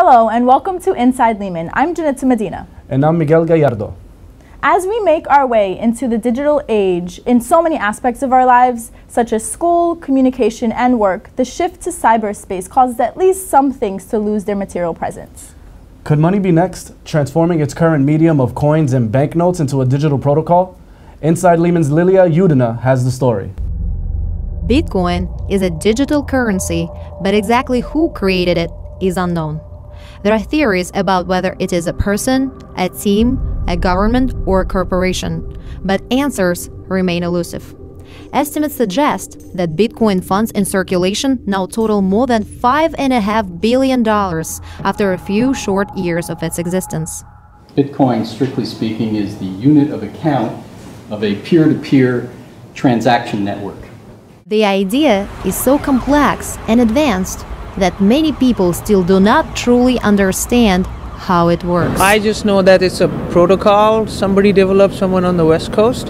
Hello and welcome to Inside Lehman. I'm Janitza Medina. And I'm Miguel Gallardo. As we make our way into the digital age in so many aspects of our lives, such as school, communication, and work, the shift to cyberspace causes at least some things to lose their material presence. Could money be next, transforming its current medium of coins and banknotes into a digital protocol? Inside Lehman's Lilia Yudina has the story. Bitcoin is a digital currency, but exactly who created it is unknown. There are theories about whether it is a person, a team, a government, or a corporation, but answers remain elusive. Estimates suggest that Bitcoin funds in circulation now total more than $5.5 billion after a few short years of its existence. Bitcoin, strictly speaking, is the unit of account of a peer-to-peer transaction network. The idea is so complex and advanced that many people still do not truly understand how it works. I just know that it's a protocol somebody developed, someone on the West Coast,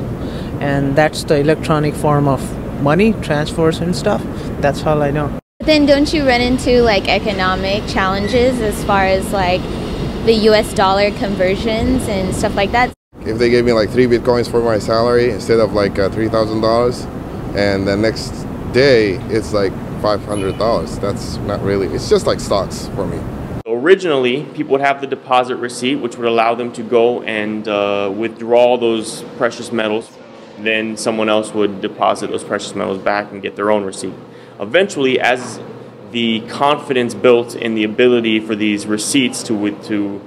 and that's the electronic form of money, transfers and stuff. That's all I know. Then don't you run into like economic challenges as far as like the US dollar conversions and stuff like that? If they gave me like 3 Bitcoins for my salary instead of like $3,000, and the next day it's like $500, that's not really, it's just like stocks for me. Originally, people would have the deposit receipt, which would allow them to go and withdraw those precious metals. Then someone else would deposit those precious metals back and get their own receipt. Eventually, as the confidence built in the ability for these receipts to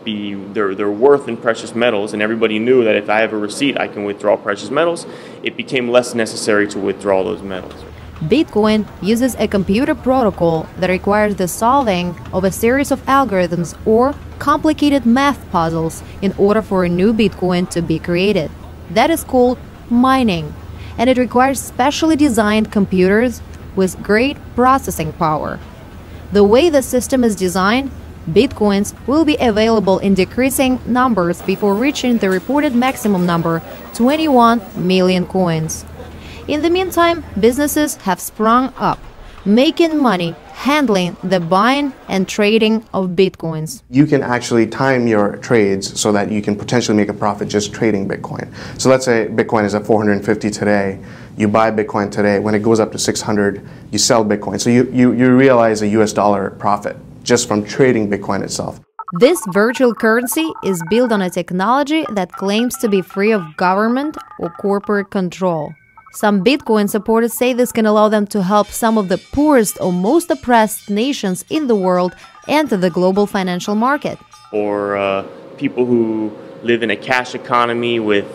be their worth in precious metals, and everybody knew that if I have a receipt, I can withdraw precious metals, it became less necessary to withdraw those metals. Bitcoin uses a computer protocol that requires the solving of a series of algorithms or complicated math puzzles in order for a new Bitcoin to be created. That is called mining, and it requires specially designed computers with great processing power. The way the system is designed, Bitcoins will be available in decreasing numbers before reaching the reported maximum number, 21 million coins. In the meantime, businesses have sprung up, making money handling the buying and trading of Bitcoins. You can actually time your trades so that you can potentially make a profit just trading Bitcoin. So let's say Bitcoin is at 450 today. You buy Bitcoin today. When it goes up to 600, you sell Bitcoin. So you realize a US dollar profit just from trading Bitcoin itself. This virtual currency is built on a technology that claims to be free of government or corporate control. Some Bitcoin supporters say this can allow them to help some of the poorest or most oppressed nations in the world enter the global financial market. Or people who live in a cash economy with,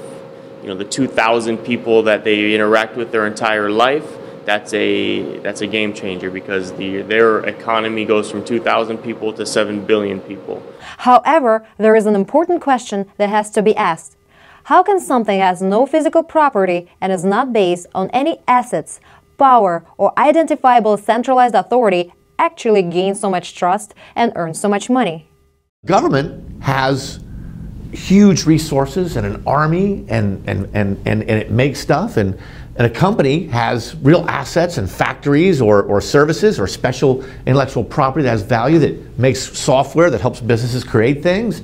the 2,000 people that they interact with their entire life, that's a game changer because their economy goes from 2,000 people to 7 billion people. However, there is an important question that has to be asked. How can something that has no physical property and is not based on any assets, power, or identifiable centralized authority actually gain so much trust and earn so much money? Government has huge resources and an army and it makes stuff, and a company has real assets and factories or services or special intellectual property that has value that makes software that helps businesses create things.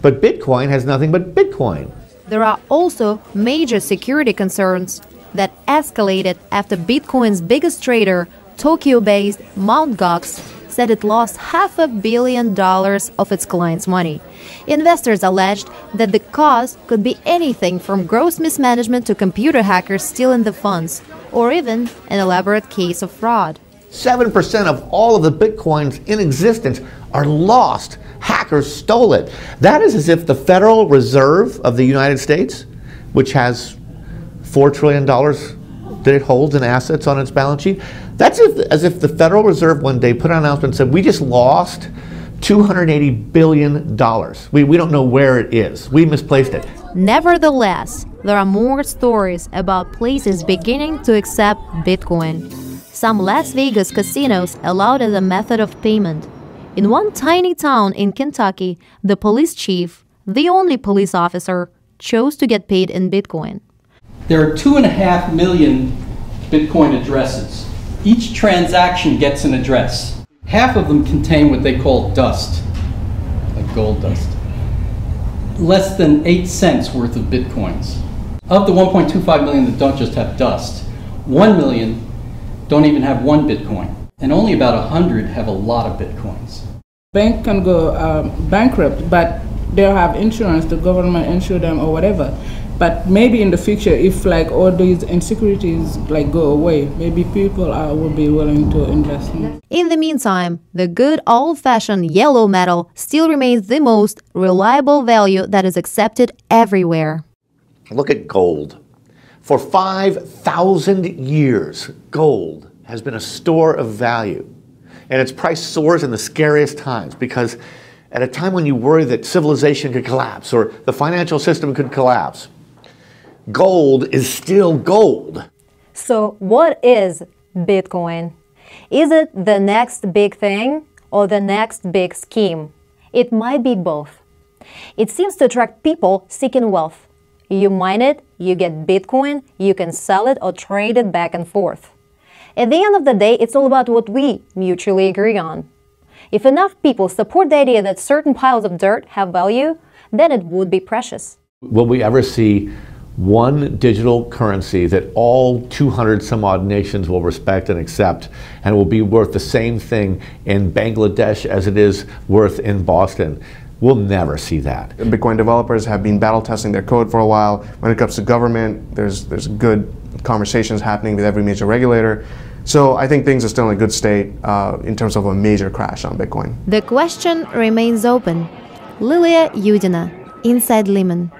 But Bitcoin has nothing but Bitcoin. There are also major security concerns that escalated after Bitcoin's biggest trader, Tokyo-based Mt. Gox, said it lost $500 million of its clients' money. Investors alleged that the cause could be anything from gross mismanagement to computer hackers stealing the funds, or even an elaborate case of fraud. 7% of all of the Bitcoins in existence are lost. Hackers stole it. That is as if the Federal Reserve of the United States, which has $4 trillion that it holds in assets on its balance sheet, that's as if the Federal Reserve one day put out an announcement and said, we just lost $280 billion. We don't know where it is. We misplaced it. Nevertheless, there are more stories about places beginning to accept Bitcoin. Some Las Vegas casinos allowed as a method of payment. In one tiny town in Kentucky, the police chief, the only police officer, chose to get paid in Bitcoin. There are 2.5 million Bitcoin addresses. Each transaction gets an address. Half of them contain what they call dust, like gold dust. Less than 8 cents worth of bitcoins. Of the 1.25 million that don't just have dust, 1 million don't even have one bitcoin. And only about 100 have a lot of bitcoins. Bank can go bankrupt, but they'll have insurance, the government insure them or whatever. But maybe in the future, if like all these insecurities like go away, maybe people will be willing to invest in it. In the meantime, the good old-fashioned yellow metal still remains the most reliable value that is accepted everywhere. Look at gold. For 5,000 years, gold has been a store of value. And its price soars in the scariest times because at a time when you worry that civilization could collapse or the financial system could collapse, gold is still gold. So what is Bitcoin? Is it the next big thing or the next big scheme? It might be both. It seems to attract people seeking wealth. You mine it, you get Bitcoin, you can sell it or trade it back and forth. At the end of the day, it's all about what we mutually agree on. If enough people support the idea that certain piles of dirt have value, then it would be precious. Will we ever see one digital currency that all 200 some odd nations will respect and accept and will be worth the same thing in Bangladesh as it is worth in Boston? We'll never see that. Bitcoin developers have been battle testing their code for a while. When it comes to government, there's good conversations happening with every major regulator. So I think things are still in a good state in terms of a major crash on Bitcoin. The question remains open. Lilia Yudina, Inside Lehman.